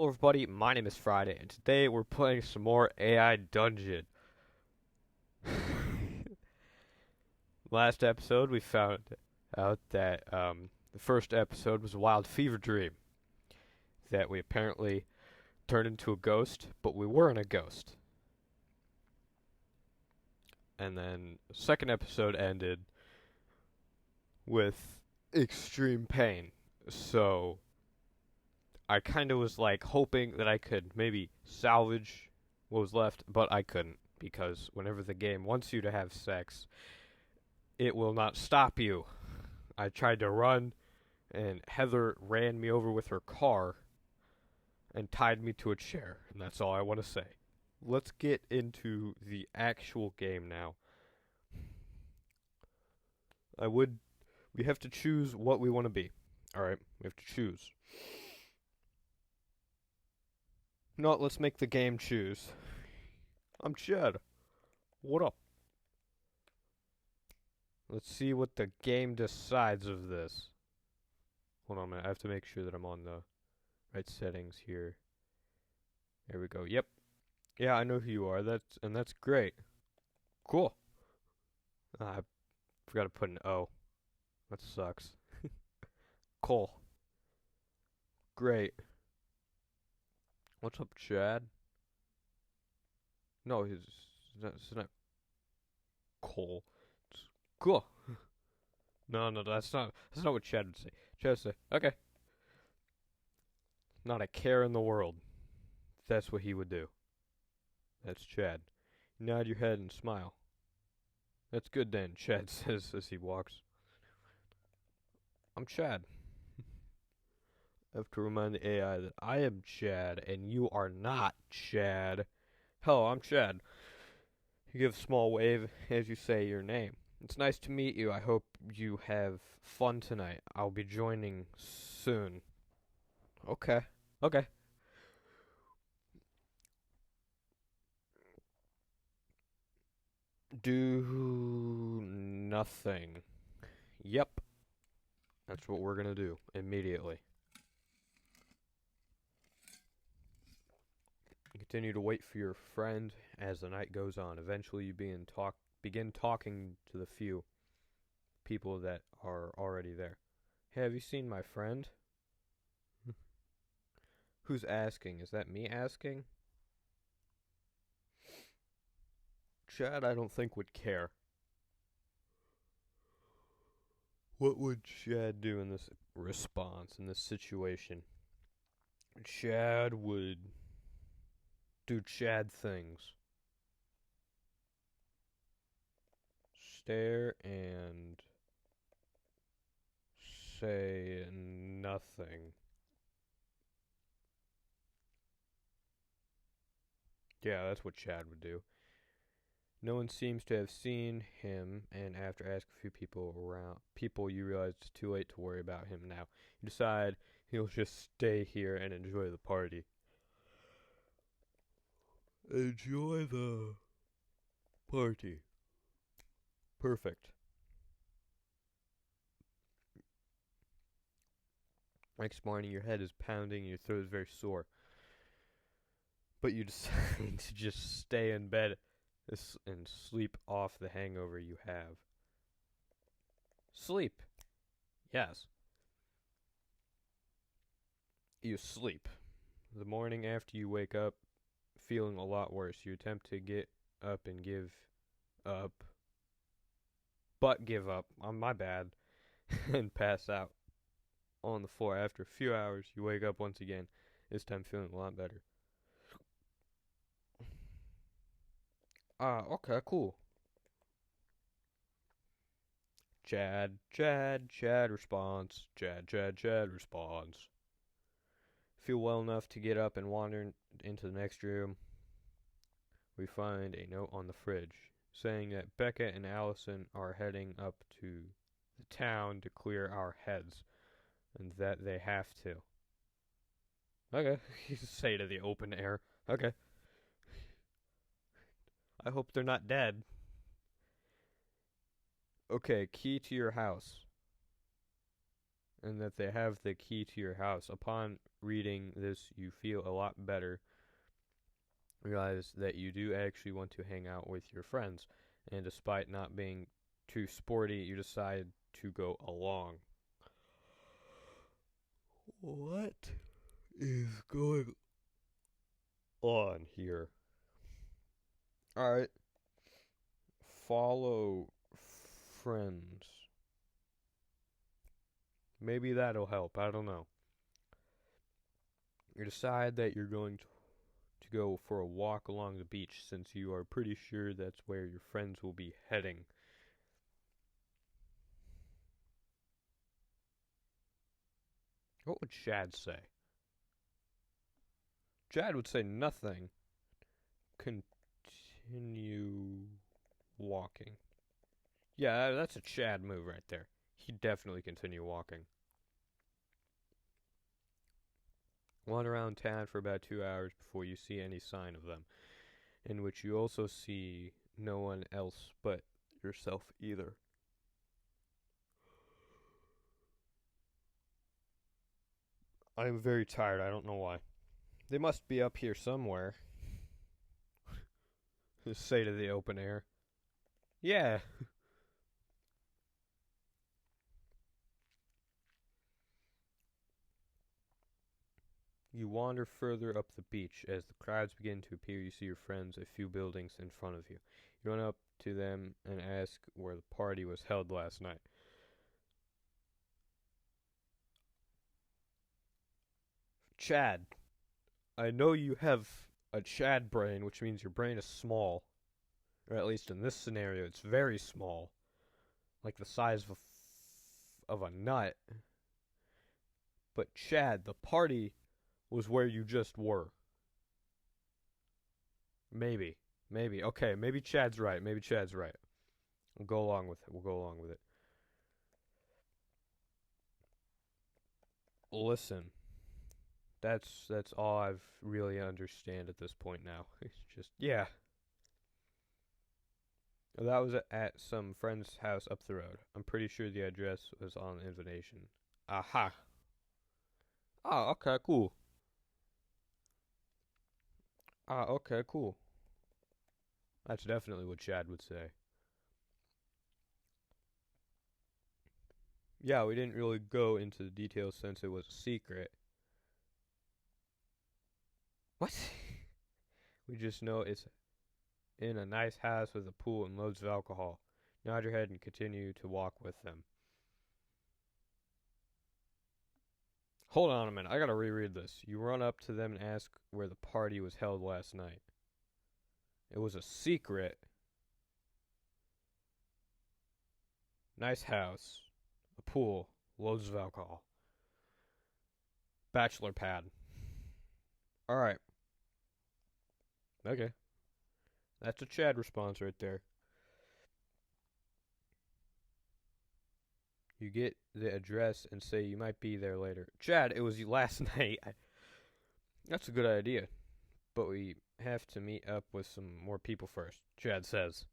everybody, my name is Friday, and today we're playing some more AI Dungeon. Last episode, we found out that the first episode was a wild fever dream. That we apparently turned into a ghost, but we weren't a ghost. And then the second episode ended with extreme pain. So I kind of was like hoping that I could maybe salvage what was left, but I couldn't because whenever the game wants you to have sex, it will not stop you. I tried to run, and Heather ran me over with her car and tied me to a chair, and that's all I want to say. Let's get into the actual game now. We have to choose what we want to be. Alright, we have to choose. No, let's make the game choose. I'm Chad. What up? Let's see what the game decides of this. Hold on a minute, I have to make sure that I'm on the right settings here. There we go. Yep. Yeah, I know who you are. That's great. Cool. I forgot to put an O. That sucks. Cole. Great. What's up, Chad? No, it's not Cole. It's cool. No, that's not what Chad would say. Chad would say, okay. Not a care in the world. That's what he would do. That's Chad. You nod your head and smile. That's good then, Chad says as he walks. I'm Chad. I have to remind the AI that I am Chad and you are not Chad. Hello, I'm Chad. You give a small wave as you say your name. It's nice to meet you. I hope you have fun tonight. I'll be joining soon. Okay. Okay. Do nothing. Yep. That's what we're gonna do immediately. Continue to wait for your friend as the night goes on. Eventually you begin talking to the few people that are already there. Hey, have you seen my friend? Who's asking? Is that me asking? Chad, I don't think would care. What would Chad do in this response, in this situation? Chad would do Chad things. Stare and say nothing. Yeah, that's what Chad would do. No one seems to have seen him, and after asking a few people, you realize it's too late to worry about him now. You decide he'll just stay here and enjoy the party. Enjoy the party. Perfect. Next morning, your head is pounding and your throat is very sore. But you decide to just stay in bed and sleep off the hangover you have. Sleep. Yes. You sleep. The morning after you wake up, feeling a lot worse, you attempt to get up and give up. But give up. My bad. And pass out on the floor. After a few hours, you wake up once again, this time feeling a lot better. Okay, cool. Chad responds. Chad responds. Feel well enough to get up and wander into the next room. We find a note on the fridge saying that Becca and Allison are heading up to the town to clear our heads, and that they have to. Okay, you say to the open air. Okay. I hope they're not dead. Okay, key to your house. and that they have the key to your house. Upon reading this, you feel a lot better. Realize that you do actually want to hang out with your friends, and despite not being too sporty, you decide to go along. What is going on here? Alright. Follow friends. Maybe that'll help. I don't know. You decide that you're going to go for a walk along the beach since you are pretty sure that's where your friends will be heading. What would Chad say? Chad would say nothing. Continue walking. Yeah, that's a Chad move right there. He'd definitely continue walking. Wander around town for about 2 hours before you see any sign of them, in which you also see no one else but yourself either. I'm very tired, I don't know why. They must be up here somewhere. Just say to the open air. Yeah. You wander further up the beach. As the crowds begin to appear, you see your friends a few buildings in front of you. You run up to them and ask where the party was held last night. Chad, I know you have a Chad brain, which means your brain is small. Or at least in this scenario, it's very small. Like the size of a nut. But Chad, the party was where you just were. Maybe. Maybe. Okay, maybe Chad's right. Maybe Chad's right. We'll go along with it. We'll go along with it. Listen. That's all I've really understand at this point now. It's just yeah. That was at some friend's house up the road. I'm pretty sure the address was on the invitation. Aha. Ah, okay, cool. Ah, okay, cool. That's definitely what Chad would say. Yeah, we didn't really go into the details since it was a secret. What? We just know it's in a nice house with a pool and loads of alcohol. Nod your head and continue to walk with them. Hold on a minute, I gotta reread this. You run up to them and ask where the party was held last night. It was a secret. Nice house. A pool. Loads of alcohol. Bachelor pad. Alright. Okay. That's a Chad response right there. You get the address and say you might be there later. Chad, it was last night. That's a good idea. But we have to meet up with some more people first, Chad says.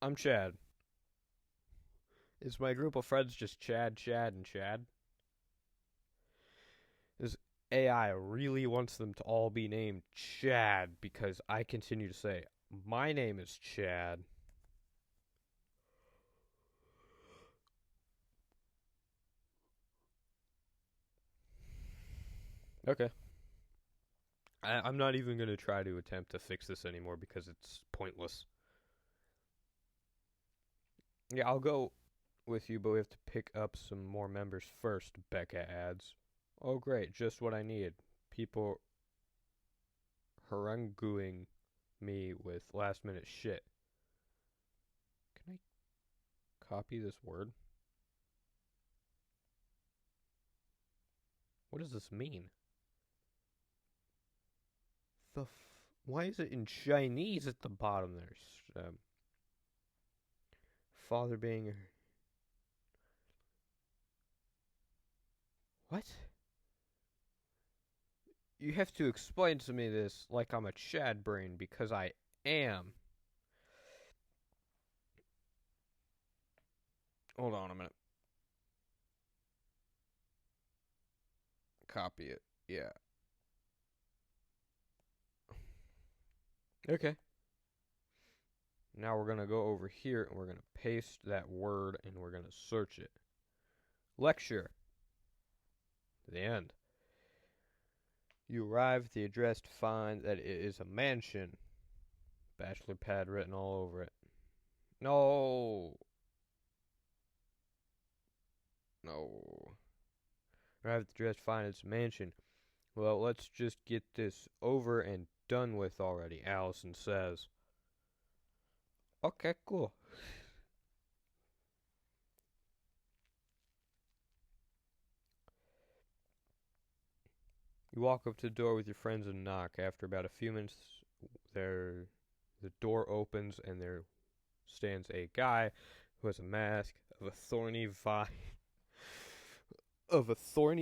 I'm Chad. Is my group of friends just Chad, Chad, and Chad? This AI really wants them to all be named Chad because I continue to say, my name is Chad. Okay. I'm not even going to try to attempt to fix this anymore because it's pointless. Yeah, I'll go with you, but we have to pick up some more members first, Becca adds. Oh, great, just what I need. People haranguing me with last minute shit. Can I copy this word? What does this mean? Why is it in Chinese at the bottom there? Father being. What? You have to explain to me this like I'm a Chad brain because I am. Hold on a minute. copy it. Yeah. Okay. Now we're going to go over here and we're going to paste that word and we're going to search it. Lecture. The end. You arrive at the address to find that it is a mansion. Bachelor pad written all over it. No. No. Arrive at the address to find it's a mansion. Well, let's just get this over and done with already, Allison says. Okay, cool. You walk up to the door with your friends and knock. After about a few minutes, the door opens and there stands a guy who has a mask of a thorny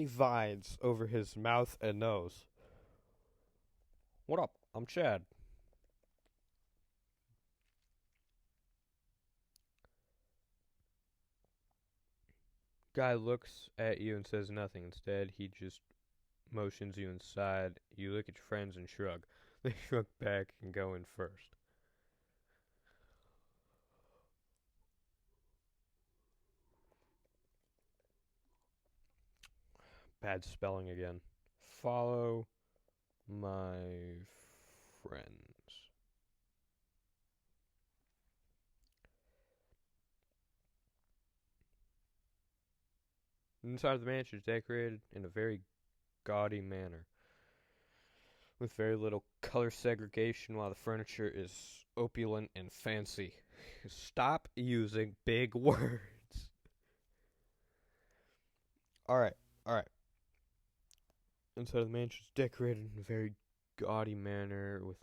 vines over his mouth and nose. What up? I'm Chad. Guy looks at you and says nothing. Instead, he just motions you inside. You look at your friends and shrug. They shrug back and go in first. Bad spelling again. Follow my friends. Inside of the mansion is decorated in a very gaudy manner, with very little color segregation while the furniture is opulent and fancy. Stop using big words. Alright, alright. Inside of the mansion is decorated in a very gaudy manner with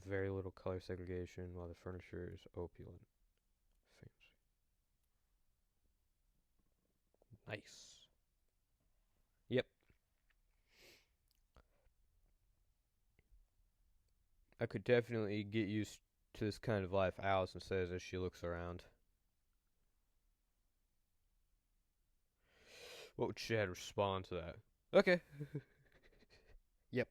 very little color segregation while the furniture is opulent. Fancy. Nice. Yep. I could definitely get used to this kind of life, Allison says as she looks around. What would Chad respond to that? Okay. Yep.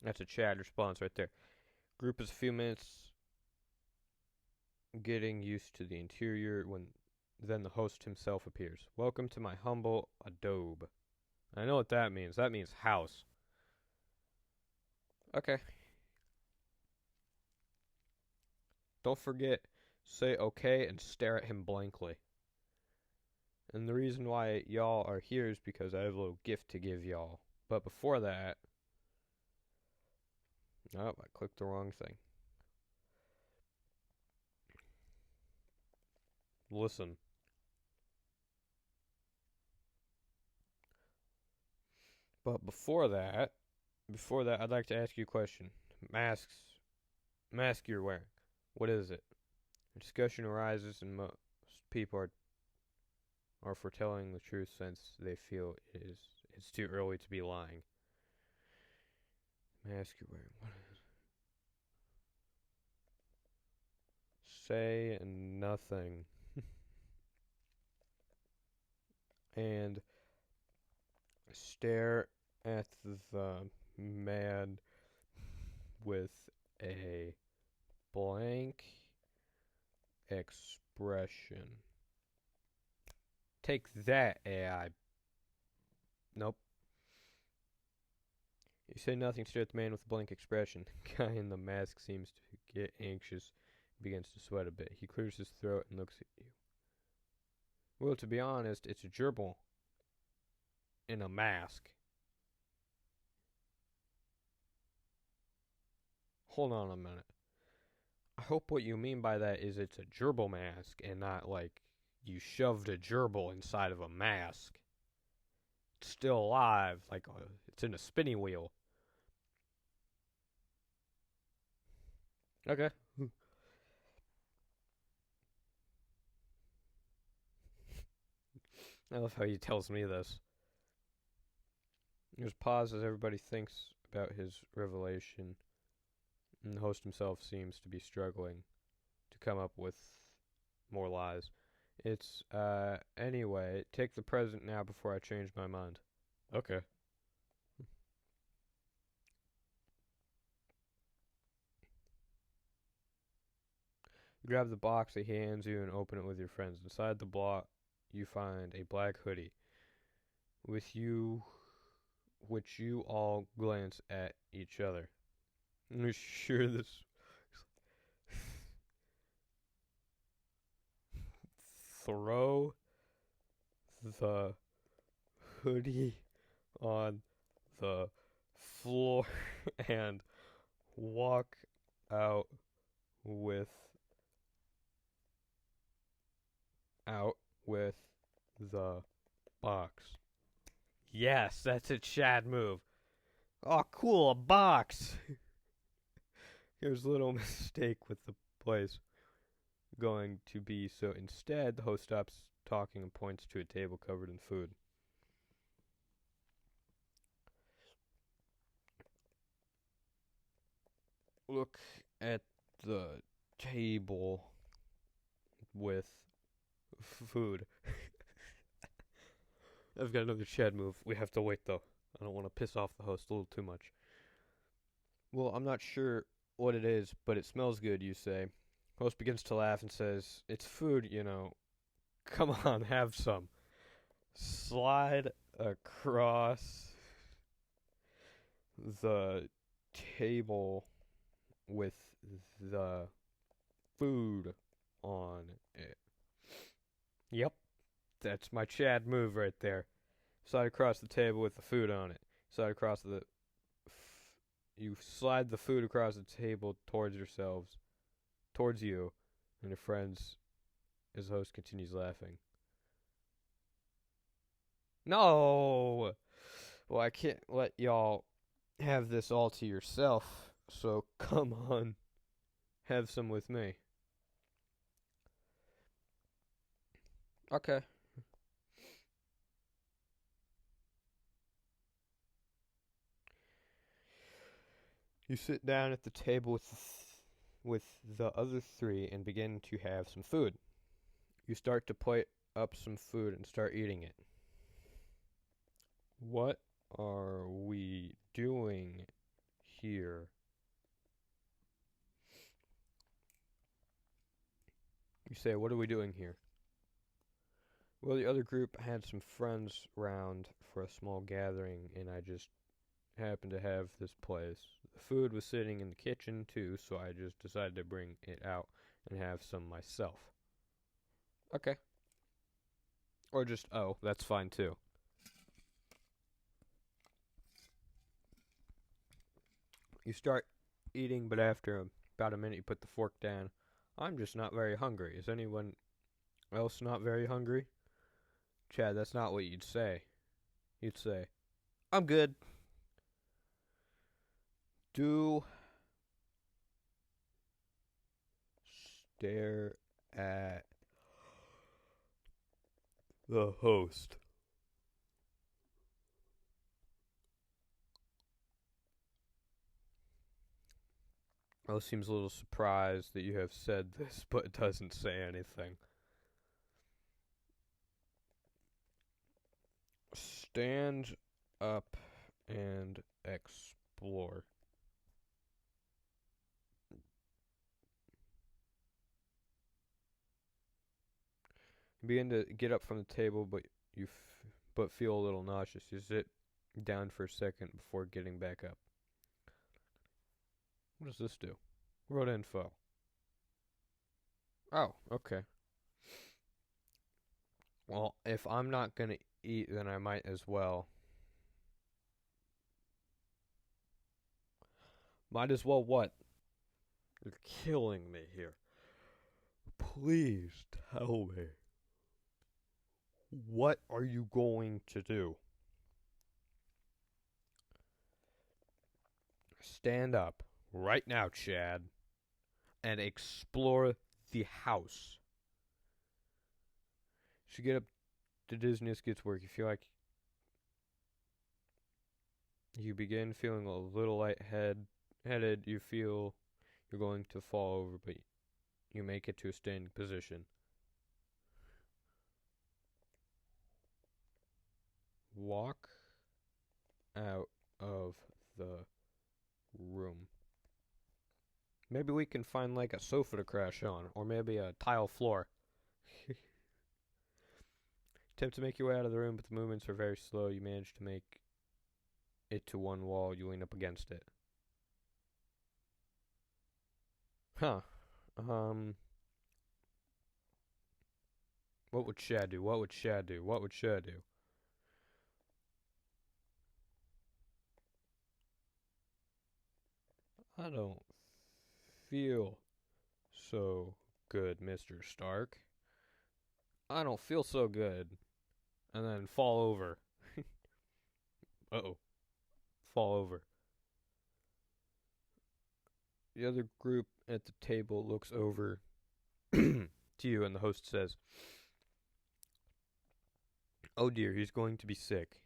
That's a Chad response right there. Group is a few minutes getting used to the interior when then the host himself appears. Welcome to my humble adobe. I know what that means. That means house. Okay. Don't forget, say okay and stare at him blankly. And the reason why y'all are here is because I have a little gift to give y'all. But before that... Oh, I clicked the wrong thing. Listen. But before that, I'd like to ask you a question. Mask you're wearing. What is it? A discussion arises and most people are foretelling the truth since they feel it's too early to be lying. Mask you're wearing. What is it? Say nothing. And stare at the man with a blank expression. Take that, AI. Nope. You say nothing, stare at the man with a blank expression. The guy in the mask seems to get anxious, begins to sweat a bit. He clears his throat and looks at you. Well, to be honest, it's a gerbil in a mask. Hold on a minute. I hope what you mean by that is it's a gerbil mask and not like you shoved a gerbil inside of a mask. It's still alive, like it's in a spinning wheel. Okay. I love how he tells me this. There's pause as everybody thinks about his revelation, and the host himself seems to be struggling to come up with more lies. It's, anyway, take the present now before I change my mind. Okay. You grab the box that he hands you and open it with your friends. Inside the block, you find a black hoodie. With you, which you all glance at each other. I'm sure this. Throw the hoodie on the floor and walk out with out with the box. Yes, that's a Chad move. Oh, cool, a box. Here's a little mistake with the place going to be. So instead, the host stops talking and points to a table covered in food. Look at the table with food. I've got another Chad move. We have to wait though. I don't want to piss off the host a little too much. Well, I'm not sure what it is, but it smells good, you say. Host begins to laugh and says, "It's food, you know. Come on, have some." Slide across the table with the food on it. Yep, that's my Chad move right there. Slide across the table with the food on it. Slide across the. You slide the food across the table towards yourselves, towards you, and your friends. As the host continues laughing. No! Well, I can't let y'all have this all to yourself, so come on, have some with me. Okay. You sit down at the table with the other three and begin to have some food. You start to plate up some food and start eating it. What are we doing here? You say, what are we doing here? Well, the other group had some friends round for a small gathering, and I just happened to have this place. The food was sitting in the kitchen, too, so I just decided to bring it out and have some myself. Okay. Or just, oh, that's fine, too. You start eating, but after about a minute, you put the fork down. I'm just not very hungry. Is anyone else not very hungry? Chad, that's not what you'd say. You'd say, I'm good. Do stare at the host. Well, seems a little surprised that you have said this, but doesn't say anything. Stand up and explore. You begin to get up from the table, but feel a little nauseous. You sit down for a second before getting back up. What does this do? Road info. Oh, okay. Well, if I'm not gonna eat, then I might as well. Might as well what? You're killing me here. Please tell me. What are you going to do? Stand up right now, Chad, and explore the house. So you get up to Disney's gets work. You feel like you begin feeling a little lightheaded. You feel you're going to fall over, but you make it to a standing position. walk out of the room. Maybe we can find like a sofa to crash on, or maybe a tile floor. Attempt to make your way out of the room, but the movements are very slow. You manage to make it to one wall. You lean up against it. Huh. What would Shad do? What would Shad do? What would Shad do? I don't feel so good, Mr. Stark. I don't feel so good. And then fall over. Uh-oh. Fall over. The other group at the table looks over to you, and the host says, "Oh dear, he's going to be sick.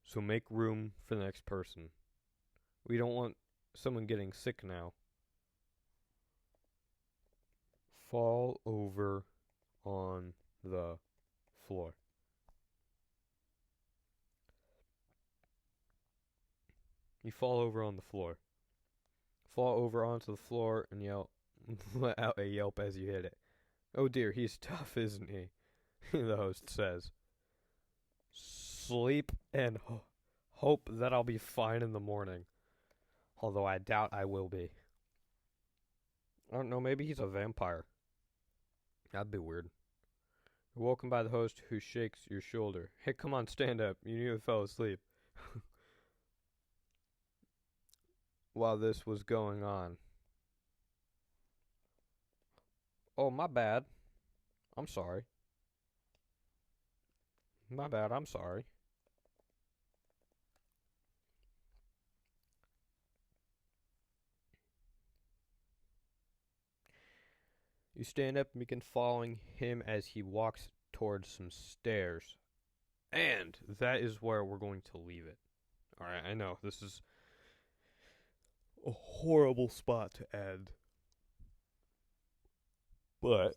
So make room for the next person. We don't want someone getting sick now." Fall over on the floor. You fall over on the floor. Fall over onto the floor and yell, let out a yelp as you hit it. "Oh dear, he's tough, isn't he?" the host says. "Sleep and hope that I'll be fine in the morning. Although I doubt I will be." I don't know, maybe he's a vampire. That'd be weird. You're woken by the host who shakes your shoulder. "Hey, come on, stand up. You nearly fell asleep." While this was going on. "Oh, my bad. I'm sorry. My bad, I'm sorry." You stand up and begin following him as he walks towards some stairs. And that is where we're going to leave it. Alright, I know, this is a horrible spot to end. But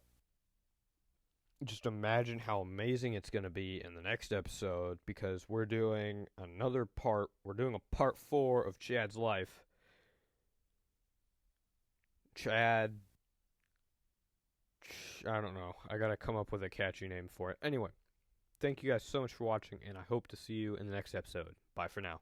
just imagine how amazing it's going to be in the next episode, because we're doing another part. We're doing a part 4 of Chad's life. Chad, I don't know. I gotta come up with a catchy name for it. Anyway, thank you guys so much for watching, and I hope to see you in the next episode. Bye for now.